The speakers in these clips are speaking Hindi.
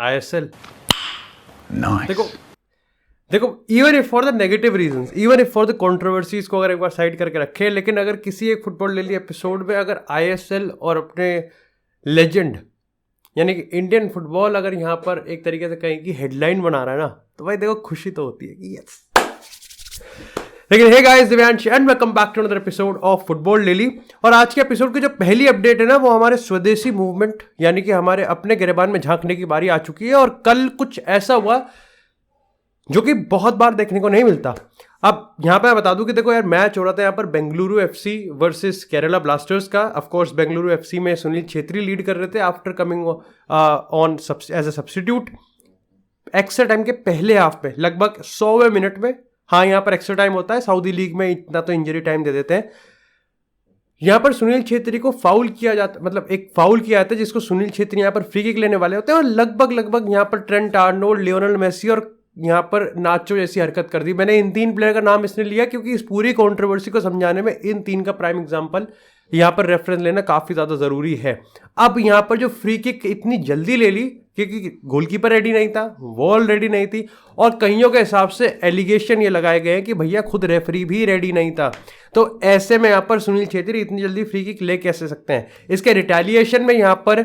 ISL देखो even if for the negative reasons, even if for the controversies को अगर एक बार साइड करके रखे, लेकिन अगर किसी एक फुटबॉल डेली एपिसोड में अगर ISL और अपने लेजेंड यानी कि इंडियन फुटबॉल अगर यहाँ पर एक तरीके से कहें कि हेडलाइन बना रहा है ना, तो भाई देखो खुशी तो होती है कि यस। लेकिन hey guys, Divyansh and welcome back to another episode of football daily. और आज के एपिसोड की जो पहली अपडेट है ना, वो हमारे स्वदेशी मूवमेंट यानी कि हमारे अपने गिरेबान में झांकने की बारी आ चुकी है। और कल कुछ ऐसा हुआ जो कि बहुत बार देखने को नहीं मिलता। अब यहाँ पे मैं बता दूं कि देखो यार, मैच हो रहा था यहाँ पर Bengaluru FC versus Kerala Blasters का। ऑफ कोर्स बेंगलुरु FC में सुनील छेत्री लीड कर रहे थे after coming on as a substitute. Extra time के पहले हाफ में लगभग 100वें मिनट में, हाँ यहाँ पर एक्स्ट्रा टाइम होता है, सऊदी लीग में इतना तो इंजरी टाइम दे देते हैं। यहाँ पर सुनील छेत्री को फाउल किया जाता, मतलब एक फाउल किया जाता है जिसको सुनील छेत्री यहाँ पर फ्री किक लेने वाले होते हैं, और लगभग यहाँ पर ट्रेंट आर्नोल्ड, लियोनेल मेसी और यहाँ पर नाचो जैसी हरकत कर दी। मैंने इन तीन प्लेयर का नाम इसने लिया क्योंकि इस पूरी कंट्रोवर्सी को समझाने में इन तीन का प्राइम एग्जांपल यहाँ पर रेफरेंस लेना काफी ज्यादा जरूरी है। अब यहाँ पर जो फ्री किक इतनी जल्दी ले ली क्योंकि गोलकीपर रेडी नहीं था, वॉल रेडी नहीं थी, और कईयों के हिसाब से एलिगेशन ये लगाए गए हैं कि भैया खुद रेफरी भी रेडी नहीं था। तो ऐसे में यहाँ पर सुनील छेत्री इतनी जल्दी फ्री किक ले कैसे सकते हैं? इसके रिटेलिएशन में यहाँ पर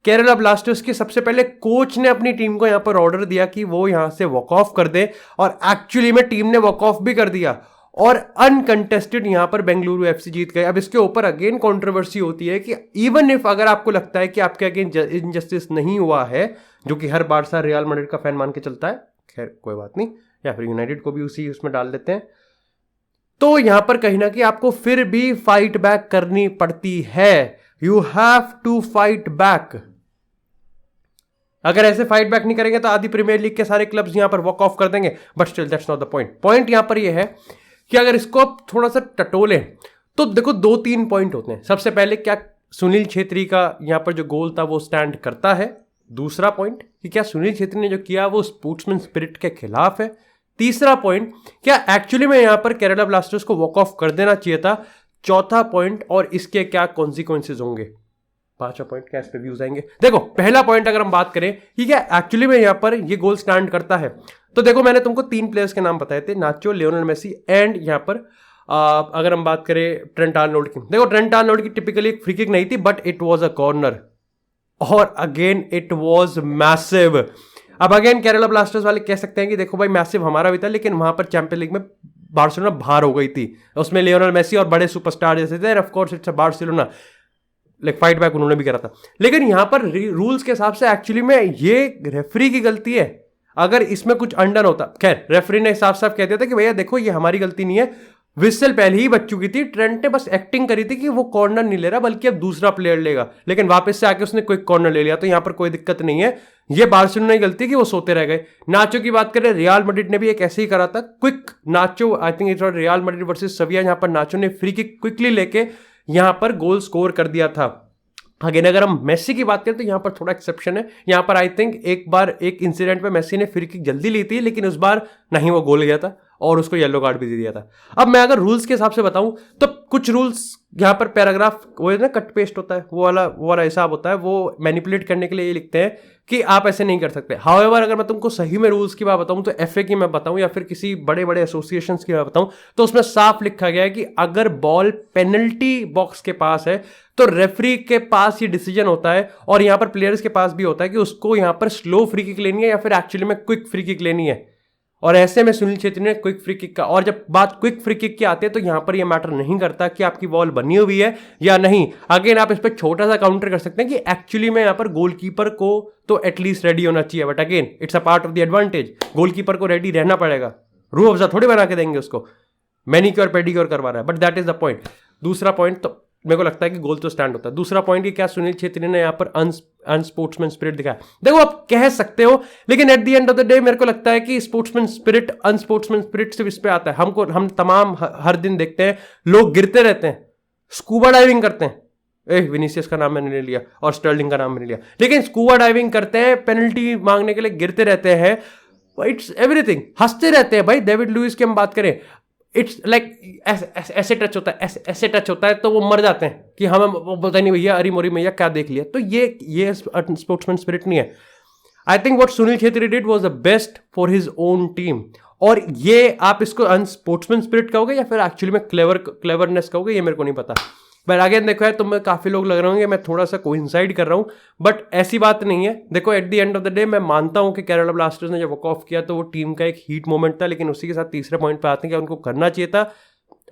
केरला ब्लास्टर्स के सबसे पहले कोच ने अपनी टीम को यहाँ पर ऑर्डर दिया कि वो यहाँ से वॉक ऑफ कर दे, और एक्चुअली में टीम ने वॉक ऑफ भी कर दिया और अनकंटेस्टेड यहाँ पर बेंगलुरु FC जीत गए। अब इसके ऊपर अगेन कंट्रोवर्सी होती है कि इवन इफ अगर आपको लगता है कि आपके अगेन इनजस्टिस नहीं हुआ है, जो कि हर बार रियल मैड्रिड का फैन मान के चलता है, खैर कोई बात नहीं, या फिर यूनाइटेड को भी उसी उसमें डाल देते हैं, तो यहाँ पर कहीं ना कहीं आपको फिर भी फाइट बैक करनी पड़ती है। You have to fight back. अगर ऐसे फाइट बैक नहीं करेंगे तो आधी प्रीमियर लीग के सारे क्लब्स यहां पर वॉक ऑफ कर देंगे, but still that's not the point. Point यहां पर यह है कि अगर इसको आप थोड़ा सा टटोलें तो देखो 2-3 पॉइंट होते हैं। सबसे पहले, क्या सुनील छेत्री का यहां पर जो गोल था वो स्टैंड करता है? दूसरा पॉइंट कि क्या सुनील छेत्री ने जो किया वो स्पोर्ट्समैन स्पिरिट के खिलाफ है? तीसरा पॉइंट, क्या एक्चुअली में यहां पर केरला ब्लास्टर्स को वॉक ऑफ कर देना चाहिए था? चौथा पॉइंट, और इसके क्या कॉन्सिक्वेंसेज होंगे? पांचवा पॉइंट, क्या इस पे व्यूज आएंगे? देखो पहला पॉइंट अगर हम बात करें कि क्या एक्चुअली में यहां पर ये गोल स्टैंड करता है, तो देखो मैंने तुमको 3 प्लेयर्स के नाम बताए थे, नाचो, लियोनेल मेसी एंड यहां पर अगर हम बात करें ट्रेंट आर्नोल्ड की। देखो ट्रेंट आर्नोल्ड की टिपिकली एक फ्री किक नहीं थी, but it was a corner, और अगेन इट वाज मैसिव। अब अगेन केरला ब्लास्टर्स वाले कह सकते हैं कि देखो भाई मैसिव हमारा भी था, लेकिन वहां पर चैंपियन लीग में बार्सिलोना बाहर हो गई थी, उसमें लियोनेल मेसी और बड़े सुपरस्टार जैसे थे, of course it's a Barcelona, like fight back उन्होंने भी करा था। लेकिन यहां पर रूल्स के हिसाब से एक्चुअली में ये रेफरी की गलती है। अगर इसमें कुछ अंडर होता, खैर रेफरी ने साफ साफ कह दिया था कि भैया देखो ये हमारी गलती नहीं है, विस्टल पहले ही बच चुकी थी, ट्रेंट ने बस एक्टिंग करी थी कि वो कॉर्नर नहीं ले रहा बल्कि अब दूसरा प्लेयर लेगा, लेकिन वापस से आके उसने क्विक कॉर्नर ले लिया, तो यहां पर कोई दिक्कत नहीं है। ये बार्सिलोना की गलती कि वो सोते रह गए। नाचो की बात करें, रियल मैड्रिड ने भी एक ऐसे ही करा था, quick nacho, I think it was real Madrid versus सेविया, यहां पर नाचो ने फ्री किक क्विकली लेके यहां पर गोल स्कोर कर दिया था। अगेन अगर हम मेसी की बात करें तो यहां पर थोड़ा एक्सेप्शन है। यहां पर आई थिंक एक बार एक इंसिडेंट में मेसी ने फ्री किक जल्दी ली थी, लेकिन उस बार नहीं, वो गोल गया था और उसको येलो कार्ड भी दे दिया था। अब मैं अगर रूल्स के हिसाब से बताऊं तो कुछ रूल्स यहां पर पैराग्राफ वो है ना, कट पेस्ट होता है, वो वाला हिसाब होता है, वो मैनिपुलेट करने के लिए ये लिखते हैं कि आप ऐसे नहीं कर सकते। हाउएवर अगर मैं तुमको सही में रूल्स की बात बताऊं, तो FA की मैं बताऊं या फिर किसी बड़े बड़े एसोसिएशन की मैं बताऊं, तो उसमें साफ लिखा गया है कि अगर बॉल पेनल्टी बॉक्स के पास है तो रेफरी के पास ये डिसीजन होता है, और यहां पर प्लेयर्स के पास भी होता है कि उसको यहां पर स्लो फ्री किक लेनी है या फिर एक्चुअली में क्विक फ्री किक लेनी है। और ऐसे में सुनील छेत्री ने क्विक फ्री किक का, और जब बात क्विक फ्री किक की आती है तो यहां पर यह मैटर नहीं करता कि आपकी बॉल बनी हुई है या नहीं। अगेन आप इस पर छोटा सा काउंटर कर सकते हैं कि एक्चुअली में यहां पर गोलकीपर को तो एटलीस्ट रेडी होना चाहिए, but again it's a part of the advantage, goalkeeper को रेडी रहना पड़ेगा, रूह अफ़ज़ा थोड़ी बना के देंगे उसको, मैनीक्योर पेडिक्योर करवा रहा है, but that is the point. दूसरा पॉइंट, तो मेरे को लगता है कि गोल तो स्टैंड होता है। दूसरा पॉइंट कि क्या सुनील छेत्री ने यहाँ पर अनस्पोर्ट्समैन स्पिरिट दिखाया? देखो आप कह सकते हो, लेकिन at the end of the day मेरे को लगता है कि स्पोर्ट्समैन स्पिरिट, अनस्पोर्ट्समैन स्पिरिट सिर्फ इस पे आता है। हम तमाम हर दिन देखते हैं लोग गिरते रहते हैं, स्कूबा डाइविंग करते हैं, विनीसियस का नाम मैंने ले लिया और स्टर्लिंग का नाम मैंने लिया, लेकिन स्कूबा डाइविंग करते हैं, पेनल्टी मांगने के लिए गिरते रहते हैं, इट्स एवरीथिंग, हंसते रहते हैं भाई। डेविड लुइस की हम बात करें, इट्स लाइक ऐसे टच होता है, ऐसे टच होता है तो वो मर जाते हैं कि हमें वो बोलता नहीं भैया अरी मोरी मैया क्या देख लिया। तो ये स्पोर्ट्समैन स्पिरिट नहीं है। I think what Sunil Chhetri did was the best for his own team. और ये आप इसको अनस्पोर्ट्समैन स्पिरिट कहोगे या फिर एक्चुअली में क्लेवरनेस कहोगे, ये मेरे को नहीं पता। बट अगेन देखो है, तुम्हें काफी लोग लग रहे होंगे मैं थोड़ा सा कोइंसाइड कर रहा हूं, बट ऐसी बात नहीं है। देखो at the end of the day मैं मानता हूं कि केरला ब्लास्टर्स ने जब वॉक ऑफ किया तो वो टीम का एक हीट मोमेंट था, लेकिन उसी के साथ तीसरे पॉइंट पे आते हैं कि उनको करना चाहिए था।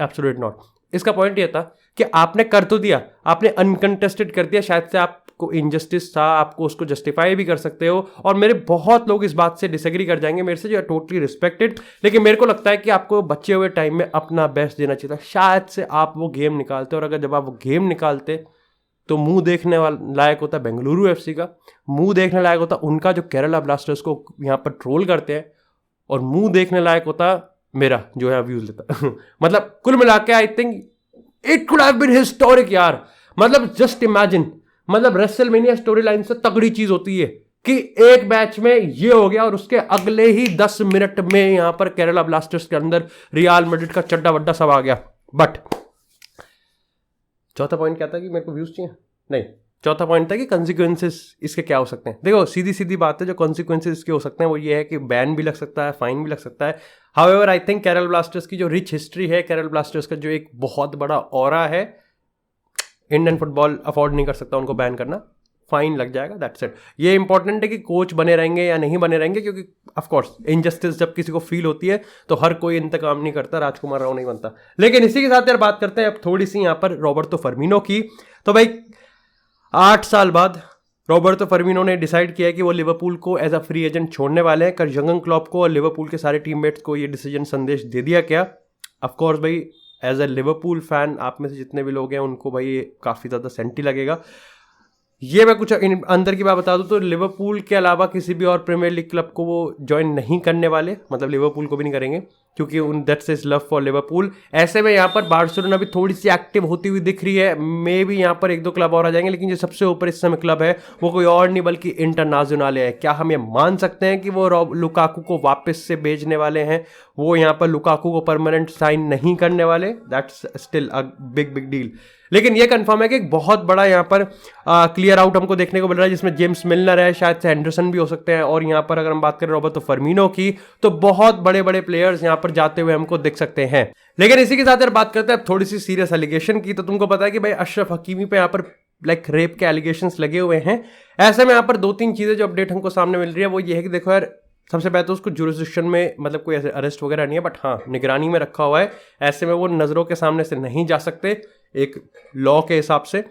Absolute not. इसका पॉइंट ये था कि आपने कर तो दिया, आपने अनकंटेस्टेड कर दिया, शायद से आपको इनजस्टिस था, आपको उसको जस्टिफाई भी कर सकते हो। और मेरे बहुत लोग इस बात से डिसएग्री कर जाएंगे मेरे से, जो टोटली रिस्पेक्टेड, लेकिन मेरे को लगता है कि आपको बचे हुए टाइम में अपना बेस्ट देना चाहिए था। शायद से आप वो गेम निकालते, और अगर जब आप वो गेम निकालते तो मुंह देखने वाला लायक होता बेंगलुरु एफसी का, मुंह देखने लायक होता उनका जो केरला ब्लास्टर्स को यहाँ पर ट्रोल करते हैं, और मुंह देखने लायक होता मेरा जो है व्यूज लेता। मतलब कुल मिला के I think it could have been historic यार। मतलब जस्ट इमेजिन, मतलब रेसलमेनिया स्टोरी लाइन से तगड़ी चीज होती है कि एक मैच में ये हो गया और उसके अगले ही 10 मिनट में यहां पर केरला ब्लास्टर्स के अंदर रियल मैड्रिड का चड्डा वड्डा सब आ गया। बट चौथा पॉइंट क्या था कि मेरे को व्यूज चाहिए, नहीं, चौथा पॉइंट था कि कॉन्सिक्वेंसेस इसके क्या हो सकते हैं। देखो सीधी सीधी बात है, जो कॉन्सिक्वेंसेस इसके हो सकते हैं वो ये है कि बैन भी लग सकता है, फाइन भी लग सकता है। However I think Kerala blasters की जो रिच हिस्ट्री है, केरल ब्लास्टर्स का जो एक बहुत बड़ा ऑरा है, इंडियन फुटबॉल अफोर्ड नहीं कर सकता उनको बैन करना, फाइन लग जाएगा, दैट्स इट। ये इंपॉर्टेंट है कि कोच बने रहेंगे या नहीं बने रहेंगे, क्योंकि ऑफ कोर्स इनजस्टिस जब किसी को फील होती है तो हर कोई इंतकाम नहीं करता, राजकुमार राव नहीं बनता। लेकिन इसी के साथ यार बात करते हैं अब थोड़ी सी यहाँ पर रॉबर्टो फर्मिनो की। तो भाई 8 साल बाद रॉबर्टो फर्मिनो ने डिसाइड किया कि वो लिवरपूल को एज अ फ्री एजेंट छोड़ने वाले हैं। कल जंगन क्लॉप को और लिवरपूल के सारे टीममेट्स को ये डिसीजन संदेश दे दिया क्या? ऑफ कोर्स भाई एज अ लिवरपूल फैन आप में से जितने भी लोग हैं उनको भाई ये काफ़ी ज़्यादा सेंटी लगेगा। ये मैं कुछ अंदर की बात बता दूं तो लिवरपूल के अलावा किसी भी और प्रीमियर लीग क्लब को वो ज्वाइन नहीं करने वाले, मतलब लिवरपूल को भी नहीं करेंगे, क्योंकि उन that's his love for Liverpool. ऐसे में यहाँ पर बार्सिलोना भी थोड़ी सी एक्टिव होती हुई दिख रही है, मे भी यहाँ पर 1-2 क्लब और आ जाएंगे, लेकिन जो सबसे ऊपर इस समय क्लब है वो कोई और नहीं बल्कि इंटरनेशनल है। क्या हम ये मान सकते हैं कि वो लुकाकू को वापस से भेजने वाले हैं, वो यहाँ पर लुकाकू को परमानेंट साइन नहीं करने वाले? That's still a big deal. लेकिन ये कंफर्म है कि एक बहुत बड़ा यहाँ पर क्लियर आउट हमको देखने को मिल रहा है, जिसमें जेम्स मिलनर है, शायद से हेंडरसन भी हो सकते हैं, और यहाँ पर अगर हम बात करें रॉबर्टो फर्मिनो की तो बहुत बड़े बड़े प्लेयर्स यहाँ पर जाते हुए हमको दिख सकते हैं। लेकिन इसी के साथ यार बात करते हैं थोड़ी सी सीरियस एलिगेशन की। तो तुमको पता है कि भाई अशरफ हकीमी पे यहाँ पर लाइक रेप के एलिगेशंस लगे हुए हैं। ऐसे में यहाँ पर 2-3 चीजें जो अपडेट हमको सामने मिल रही है वो ये है कि देखो यार, सबसे पहले तो उसको जुरिस्डिक्शन में मतलब कोई ऐसे अरेस्ट वगैरह नहीं है, बट हाँ निगरानी में रखा हुआ है। ऐसे में वो नज़रों के सामने से नहीं जा सकते एक लॉ के हिसाब से।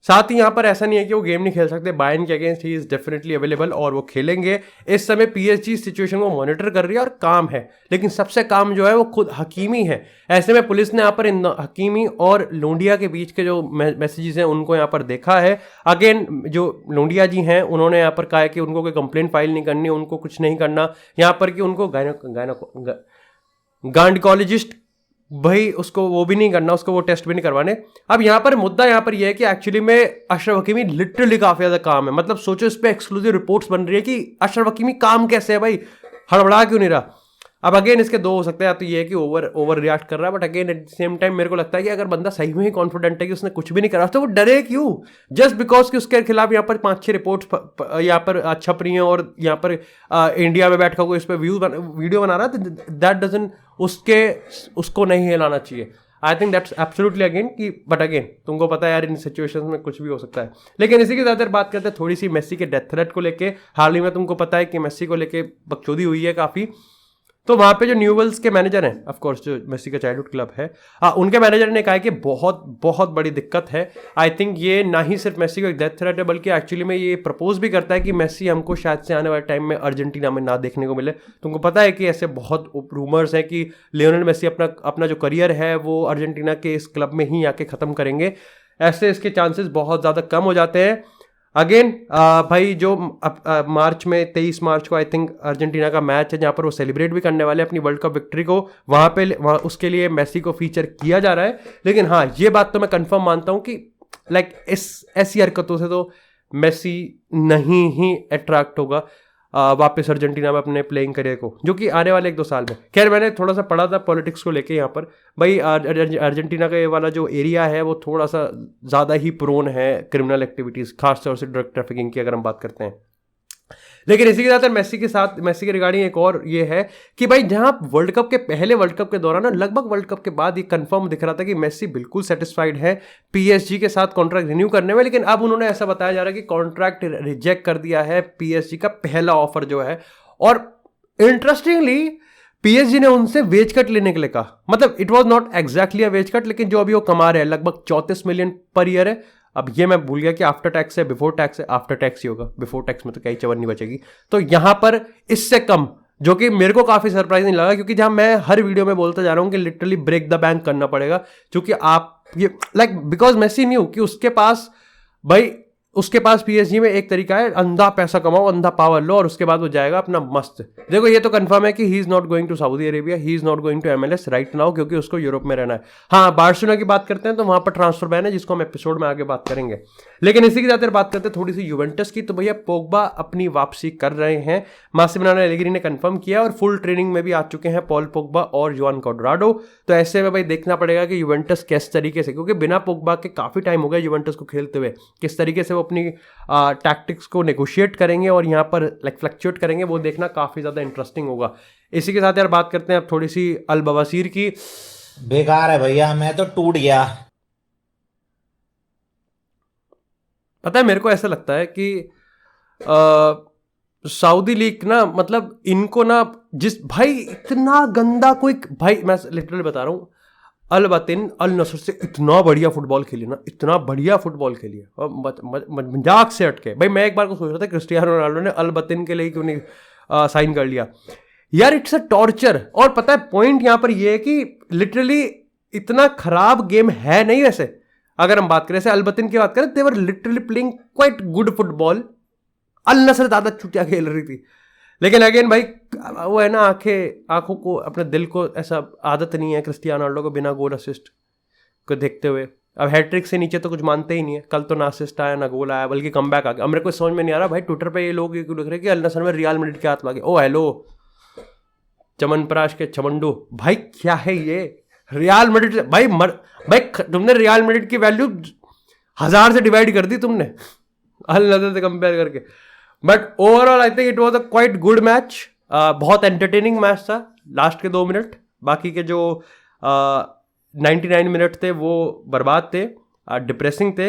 साथ ही यहाँ पर ऐसा नहीं है कि वो गेम नहीं खेल सकते, बायर्न के against he is definitely available और वो खेलेंगे। इस समय पीएसजी सिचुएशन को मॉनिटर कर रही है और काम है, लेकिन सबसे काम जो है वो खुद हकीमी है। ऐसे में पुलिस ने यहाँ पर इन हकीमी और लोंडिया के बीच के जो मैसेजेस हैं उनको यहाँ पर देखा है। अगेन जो लोंडिया जी हैं उन्होंने यहाँ पर कहा है कि उनको कोई कंप्लेंट फाइल नहीं करनी, उनको कुछ नहीं करना यहाँ पर, कि उनको गायनोकोलॉजिस्ट भाई उसको वो भी नहीं करना, उसको वो टेस्ट भी नहीं करवाने। अब यहाँ पर मुद्दा यहाँ पर यह है कि एक्चुअली में अशरफ हकीमी लिटरली काफी ज्यादा काम है। मतलब सोचो इस पे एक्सक्लूसिव रिपोर्ट्स बन रही है कि अशरफ हकीमी काम कैसे है भाई, हड़बड़ा क्यों नहीं रहा। अब अगेन इसके दो हो सकते हैं, या तो ये है कि ओवर रिएक्ट कर रहा है, but again at the same time मेरे को लगता है कि अगर बंदा सही में ही कॉन्फिडेंट है कि उसने कुछ भी नहीं करा तो वो डरे क्यों? जस्ट बिकॉज कि उसके खिलाफ यहाँ पर 5-6 रिपोर्ट्स यहाँ पर छप रही हैं और यहाँ पर इंडिया में बैठ कर कोई इस पर वीडियो बना रहा है, तो दैट डजंट उसको नहीं हिलाना चाहिए। I think that's absolutely again कि बट अगेन तुमको पता है यार इन सिचुएशंस में कुछ भी हो सकता है। लेकिन इसी के साथ बात करते हैं थोड़ी सी मेसी के डेथ थ्रेट को लेके। हाल ही में तुमको पता है कि मेसी को लेके बकचोदी हुई है काफ़ी, तो वहाँ पे जो न्यूवेल्स के मैनेजर हैं, ऑफ कोर्स जो मेसी का चाइल्डहुड क्लब है, उनके मैनेजर ने कहा है कि बहुत बहुत बड़ी दिक्कत है। आई थिंक ये ना ही सिर्फ मेसी को एक डेथ थ्रेट है, बल्कि एक्चुअली में ये प्रपोज भी करता है कि मेसी हमको शायद से आने वाले टाइम में अर्जेंटीना में ना देखने को मिले। तुमको पता है कि ऐसे बहुत रूमर्स हैं कि लियोनेल मेसी अपना जो करियर है वो अर्जेंटीना के इस क्लब में ही आके ख़त्म करेंगे। ऐसे इसके चांसेस बहुत ज़्यादा कम हो जाते हैं। अगेन भाई जो मार्च में 23 मार्च को आई थिंक अर्जेंटीना का मैच है जहाँ पर वो सेलिब्रेट भी करने वाले अपनी वर्ल्ड कप विक्ट्री को, वहाँ उसके लिए मेसी को फीचर किया जा रहा है। लेकिन हाँ ये बात तो मैं कंफर्म मानता हूँ कि लाइक ऐसी हरकतों से तो मेसी नहीं ही अट्रैक्ट होगा वापस अर्जेंटीना में अपने प्लेइंग करियर को, जो कि आने वाले 1-2 साल में। खैर मैंने थोड़ा सा पढ़ा था पॉलिटिक्स को लेके यहाँ पर, भाई अर्जेंटीना का ये वाला जो एरिया है वो थोड़ा सा ज़्यादा ही प्रोन है क्रिमिनल एक्टिविटीज़, खासतौर से ड्रग ट्रैफिकिंग की अगर हम बात करते हैं। लेकिन इसी के साथ मेसी के रिगार्डिंग एक और ये है कि भाई जहां पहले वर्ल्ड कप के दौरान लगभग वर्ल्ड कप के बाद ये कंफर्म दिख रहा था कि मेसी बिल्कुल सेटिस्फाइड है पीएसजी के साथ कॉन्ट्रैक्ट रिन्यू करने में, लेकिन अब उन्होंने ऐसा बताया जा रहा है कि कॉन्ट्रैक्ट रिजेक्ट कर दिया है पीएसजी का पहला ऑफर जो है। और इंटरेस्टिंगली पीएसजी ने उनसे वेज कट लेने के लिए कहा, मतलब it was not exactly a wage cut, लेकिन जो अभी वो कमा रहे हैं लगभग 34 मिलियन पर ईयर है। अब ये मैं भूल गया कि आफ्टर टैक्स है बिफोर टैक्स है, आफ्टर टैक्स ही होगा, बिफोर टैक्स में तो कहीं चवन नहीं बचेगी। तो यहां पर इससे कम, जो कि मेरे को काफी सरप्राइजिंग लगा, क्योंकि जहां मैं हर वीडियो में बोलता जा रहा हूं कि लिटरली ब्रेक द बैंक करना पड़ेगा, क्योंकि आप ये बिकॉज मेसी न्यू कि उसके पास पीएसजी में एक तरीका है, अंधा पैसा कमाओ, अंधा पावर लो और उसके बाद वो जाएगा अपना मस्त। देखो ये तो कंफर्म है कि he is not going to Saudi Arabia, he is not going to MLS right now, क्योंकि उसको यूरोप में रहना है। हाँ, बार्सिलोना की बात करते हैं तो वहां पर ट्रांसफर बैन है, जिसको हम एपिसोड में आगे बात करेंगे। लेकिन इसी के साथ बात करते हैं थोड़ी सी यूवेंटस की। तो भैया पोग्बा अपनी वापसी कर रहे हैं, मासिमिलियानो एलेग्री ने कंफर्म किया, और फुल ट्रेनिंग में भी आ चुके हैं पॉल पोग्बा और जोआन क्वाड्राडो। तो ऐसे में भाई देखना पड़ेगा कि यूवेंटस किस तरीके से, क्योंकि बिना पोग्बा के काफी टाइम हो गया यूवेंटस को खेलते हुए, किस तरीके से वो अपनी टैक्टिक्स को नेगोशिएट करेंगे और यहाँ पर फ्लक्चुएट करेंगे, वो देखना काफी ज्यादा इंटरेस्टिंग होगा। इसी के साथ यार बात करते हैं अब थोड़ी सी अल बवासीर की। बेकार है भैया, मैं तो टूट गया। पता है मेरे को ऐसा लगता है कि सऊदी लीग ना, मतलब इनको ना, जिस भाई इतना गंदा कोई, भाई मैं लिटरली बता रहा हूँ, अल बतिन अल नसर से इतना बढ़िया फुटबॉल खेली ना, इतना बढ़िया फुटबॉल खेली है, और मजाक से हटके। भाई मैं एक बार को सोच रहा था क्रिस्टियानो रोनाल्डो ने अल बतिन के लिए क्यों नहीं साइन कर लिया यार, इट्स अ टॉर्चर। और पता है पॉइंट यहां पर ये है कि लिटरली इतना खराब गेम है नहीं वैसे, अगर हम बात करें, जैसे अल बतिन की बात करें, they were literally playing quite good football, Al Nassr ज्यादा चुटिया खेल रही थी। लेकिन अगेन भाई वो है ना, आंखों को, अपने दिल को ऐसा आदत नहीं है क्रिस्टियानो रोनाल्डो को बिना गोल असिस्ट को देखते हुए। अब हैट्रिक से नीचे तो कुछ मानते ही नहीं है। कल तो ना असिस्ट आया ना गोल आया, बल्कि कमबैक आ गया। अब मेरे को समझ में नहीं आ रहा भाई, ट्विटर पे ये लोग लिख रहे हैं कि अल नसर में रियल मैड्रिड के हाथ लगे। ओ हेलो चमनप्राश के चमंडू, भाई क्या है ये रियल मैड्रिड भाई तुमने रियल मैड्रिड की वैल्यू 1000 से डिवाइड कर दी तुमने अल नसर से कंपेयर करके। But overall I think it was a quite good match, बहुत एंटरटेनिंग मैच था लास्ट के 2 मिनट। बाकी के जो 99 मिनट थे वो बर्बाद थे, डिप्रेसिंग थे,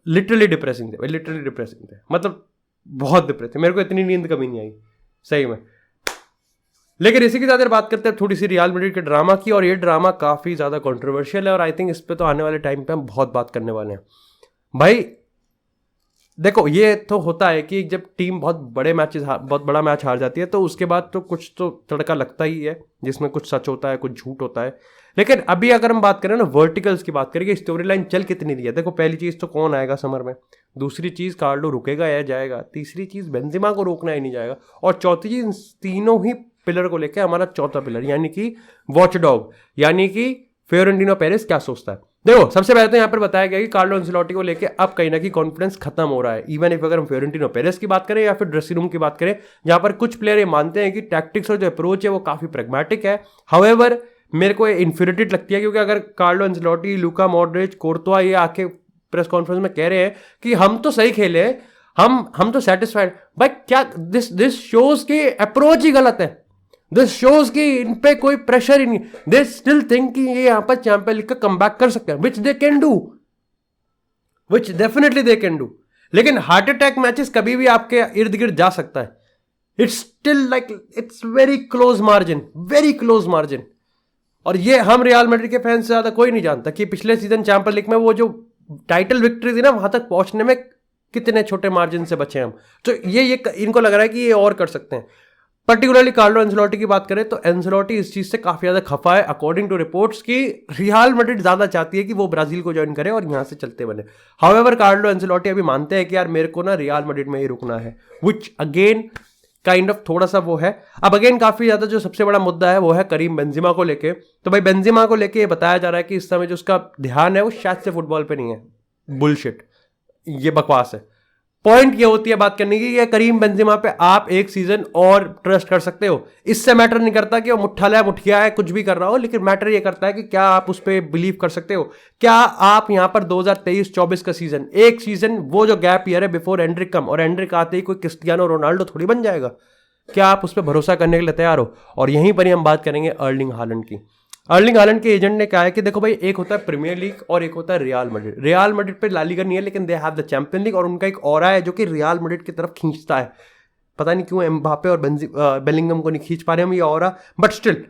लिटरली डिप्रेसिंग थे, मतलब बहुत डिप्रेस थे। मेरे को इतनी नींद कभी नहीं आई सही में। लेकिन इसी के साथ बात करते हैं थोड़ी सी रियल मैड्रिड के ड्रामा की, और ये ड्रामा काफ़ी ज़्यादा कंट्रोवर्शियल है, और आई थिंक इस पर तो आने वाले टाइम पे हम बहुत बात करने वाले हैं। भाई देखो ये तो होता है कि जब टीम बहुत बड़ा मैच हार जाती है तो उसके बाद तो कुछ तो तड़का लगता ही है, जिसमें कुछ सच होता है कुछ झूठ होता है। लेकिन अभी अगर हम बात करें ना, वर्टिकल्स की बात करें कि स्टोरी लाइन चल कितनी रही है। देखो पहली चीज़ तो कौन आएगा समर में, दूसरी चीज़ कार्लो रुकेगा या जाएगा, तीसरी चीज़ बेंजेमा को रोकना ही नहीं जाएगा, और चौथी चीज़ तीनों ही पिलर को लेकर हमारा चौथा पिलर यानी कि वॉचडॉग, यानी कि फ्लोरेंटिनो पेरेस क्या सोचता है। देखो सबसे पहले तो यहाँ पर बताया गया कि कार्लो एंसेलोटी को लेके अब कहीं ना कहीं कॉन्फिडेंस खत्म हो रहा है। इवन इफ अगर हम फ्लोरेंटिनो पेरेस की बात करें या फिर ड्रेसिंग रूम की बात करें, जहाँ पर कुछ प्लेयर ये मानते हैं कि टैक्टिक्स और जो अप्रोच है वो काफ़ी प्रेगमेटिक है। हाउएवर मेरे को इन्फीरियरिटी लगती है, क्योंकि अगर कार्लो एंसेलोटी, लूका मॉड्रिच, कोर्तोआ ये आके प्रेस कॉन्फ्रेंस में कह रहे हैं कि हम तो सही खेले, हम तो सेटिस्फाइड, भाई क्या दिस शोज की अप्रोच ही गलत है। दिस शोज कि इन पे कोई प्रेशर ही नहीं, दे स्टिल थिंक कि ये यहाँ पर चैंपियन लीग का कमबैक कर सकते हैं, which they can do, which definitely they can do. लेकिन हार्ट अटैक मैचेस कभी भी आपके इर्द गिर्द जा सकता है। It's still like it's very close margin. और ये हम रियल मैड्रिड के फैंस से ज्यादा कोई नहीं जानता कि पिछले सीजन चैंपियन लीग में वो जो टाइटल विक्ट्री थी ना, वहां तक पहुंचने में कितने छोटे मार्जिन से बचे हम। तो ये इनको लग रहा है कि ये और कर सकते हैं। पर्टिकुलरली कार्लो एंसेलोटी की बात करें तो एंसेलोटी इस चीज से काफी ज्यादा खफा है, अकॉर्डिंग टू रिपोर्ट्स की रियल मैड्रिड ज्यादा चाहती है कि वो ब्राजील को ज्वाइन करे और यहां से चलते बने। हाउएवर कार्लो एंसेलोटी अभी मानते हैं कि यार मेरे को ना रियल मैड्रिड में ही रुकना है, विच अगेन काइंड ऑफ थोड़ा सा वो है। अब अगेन काफी ज्यादा जो सबसे बड़ा मुद्दा है वो है करीम बेंजेमा को लेके। तो भाई बेंजेमा को लेके ये बताया जा रहा है कि इस समय जो उसका ध्यान है वो शायद से फुटबॉल पे नहीं है। बुलशिट, ये बकवास है। पॉइंट ये होती है बात करने की कि करीम बेंजेमा पे आप एक सीजन और ट्रस्ट कर सकते हो। इससे मैटर नहीं करता कि वो मुठ्ठाला है, मुठिया है, कुछ भी कर रहा हो, लेकिन मैटर ये करता है कि क्या आप उस पर बिलीव कर सकते हो। क्या आप यहां पर 2023-24 का सीजन, एक सीजन वो जो गैप ईयर है बिफोर एंड्रिक कम, और एंड्रिक आते ही कोई क्रिस्टियानो रोनाल्डो थोड़ी बन जाएगा, क्या आप उस पर भरोसा करने के लिए तैयार हो? और यहीं पर ही हम बात करेंगे अर्लिंग हालैंड की। अर्लिंग हालैंड के एजेंट ने कहा है कि देखो भाई, एक होता है प्रीमियर लीग और एक होता है रियल मैड्रिड। रियल मैड्रिड पे ला लीगा नहीं है, लेकिन they have the champion league, और उनका एक ऑरा है जो कि रियल मैड्रिड की तरफ खींचता है। पता नहीं क्यों एम्बापे और बेलिंगम को नहीं खींच पा रहे हम ये aura, but still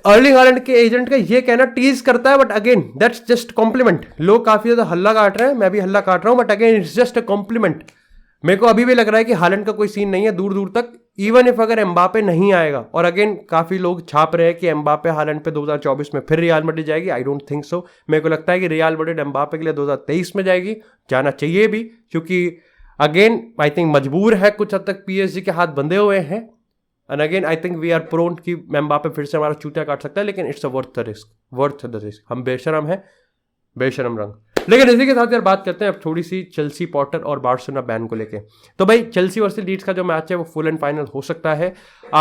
Erling Haaland के एजेंट का ये कहना टीज करता है, but again that's just compliment. लोग काफी ज्यादा हल्ला काट रहे हैं, मैं भी हल्ला काट रहा हूं, but again it's just a compliment. मेरे को अभी भी लग रहा है कि हालैंड का कोई सीन नहीं है दूर दूर तक, इवन इफ अगर एम्बापे नहीं आएगा। और अगेन काफी लोग छाप रहे हैं कि एम्बापे हालैंड पे 2024 में फिर रियल मैड्रिड जाएगी। I don't think so. मेरे को लगता है कि रियल मैड्रिड एम्बापे के लिए 2023 में जाएगी, जाना चाहिए भी, क्योंकि अगेन आई थिंक मजबूर है कुछ हद तक, पीएसजी के हाथ बंधे हुए हैं। And again I think we are prone कि एम्बापे फिर से हमारा चूतिया काट सकता है, लेकिन it's a worth the risk. हम बेशरम है, बेशरम रंग। लेकिन इसी के साथ यार बात करते हैं अब थोड़ी सी चेल्सी, पॉटर और बार्सिलोना बैन को लेके। तो भाई चेल्सी वर्सेस लीड्स का जो मैच है वो फुल एंड फाइनल हो सकता है।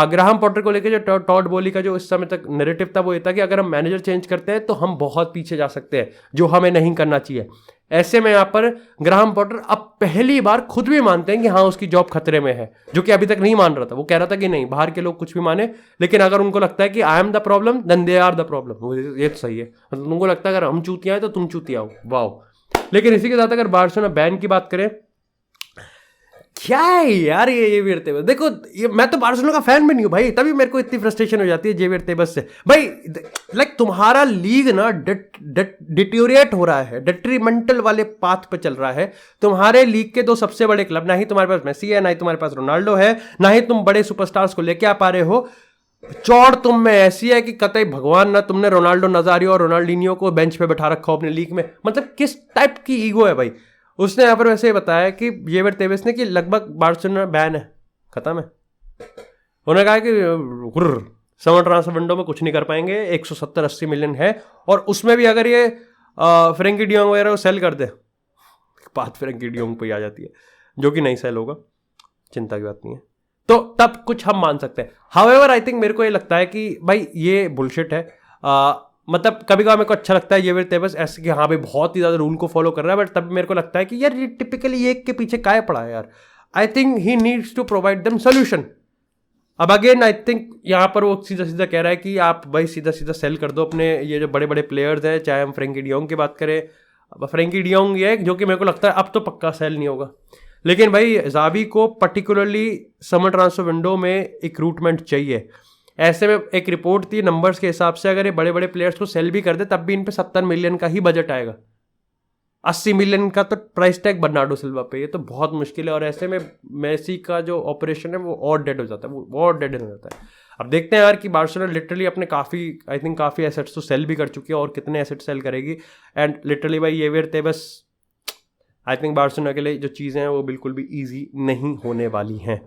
ग्राहम पॉटर को लेके जो टॉड बोली का जो इस समय तक नैरेटिव था वो ये था कि अगर हम मैनेजर चेंज करते हैं तो हम बहुत पीछे जा सकते हैं, जो हमें नहीं करना चाहिए। ऐसे में यहाँ पर ग्राहम पॉटर अब पहली बार खुद भी मानते हैं कि हाँ उसकी जॉब खतरे में है, जो कि अभी तक नहीं मान रहा था। वो कह रहा था कि नहीं, बाहर के लोग कुछ भी माने, लेकिन अगर उनको लगता है कि I am the problem then they are the problem, ये तो सही है। मतलब तुमको लगता है अगर हम चूतिया हैं तो तुम चूतिया हो, वाह। लेकिन इसी के साथ अगर बार्सिलोना बैन की बात करें, क्या है यार ये जेवियर तेबस। देखो मैं तो बार्सिलोना का फैन भी नहीं हूं भाई, तभी मेरे को इतनी फ्रस्ट्रेशन हो जाती है जेवियर तेबस से भाई। लाइक तुम्हारा लीग ना डिटोरिएट हो रहा है, डेट्रीमेंटल वाले पाथ पे चल रहा है। तुम्हारे लीग के दो सबसे बड़े क्लब, ना ही तुम्हारे पास मेसी है, ना ही तुम्हारे पास रोनाल्डो है, ना ही तुम बड़े सुपरस्टार्स को लेके आ पा रहे हो। चौड़ तुम में ऐसी है कि कतई भगवान ना तुमने रोनाल्डो नजारियो और रोनाल्डिनियो को बेंच पे बैठा रखा हो अपने लीग में। मतलब किस टाइप की ईगो है भाई। उसने यहाँ पर वैसे ही बताया कि जेवियर तेबस ने कि लगभग बार्सिलोना बैन है, खत्म है। उन्होंने कहा कि समर ट्रांसफर विंडो में कुछ नहीं कर पाएंगे, 170-80 मिलियन है, और उसमें भी अगर ये फ्रेंकी डियोंग वगैरह को सेल कर दे, बात फ्रेंकी डियोंग पे आ जाती है, जो कि नहीं सेल होगा, चिंता की बात नहीं है, तो तब कुछ हम मान सकते हैं। हाउएवर आई थिंक मेरे को ये लगता है कि भाई ये बुलशिट है। मतलब कभी कभी मेरे को अच्छा लगता है जेवियर तेबस ऐसे कि हाँ भाई बहुत ही ज़्यादा रूल को फॉलो कर रहा है, बट तब मेरे को लगता है कि यार ये टिपिकली एक के पीछे काय पड़ा है यार। I think he needs to provide them solution. अब अगेन आई थिंक यहाँ पर वो सीधा सीधा कह रहा है कि आप भाई सीधा सीधा सेल कर दो अपने ये जो बड़े बड़े प्लेयर्स हैं, चाहे हम फ्रेंकी डियोंग की बात करें। अब फ्रेंकी डियोंग ये जो कि मेरे को लगता है अब तो पक्का सेल नहीं होगा, लेकिन भाई ज़ावी को पर्टिकुलरली समर ट्रांसफर विंडो में रिक्रूटमेंट चाहिए। ऐसे में एक रिपोर्ट थी नंबर्स के हिसाब से, अगर ये बड़े बड़े प्लेयर्स को सेल भी कर दे तब भी इन पे 70 मिलियन का ही बजट आएगा। 80 मिलियन का तो प्राइस टैग बर्नार्डो सिल्वा पे, ये तो बहुत मुश्किल है। और ऐसे में मेसी का जो ऑपरेशन है वो और डेड हो जाता है, वो और डेड हो जाता है। अब देखते हैं यार कि बार्सिलोना लिटरली अपने काफ़ी एसेट्स तो सेल भी कर चुकी है, और कितने एसेट सेल करेगी। एंड लिटरली भाई जेवियर तेबस आई थिंक बार्सिलोना के लिए जो चीज़ें हैं वो बिल्कुल भी ईजी नहीं होने वाली हैं।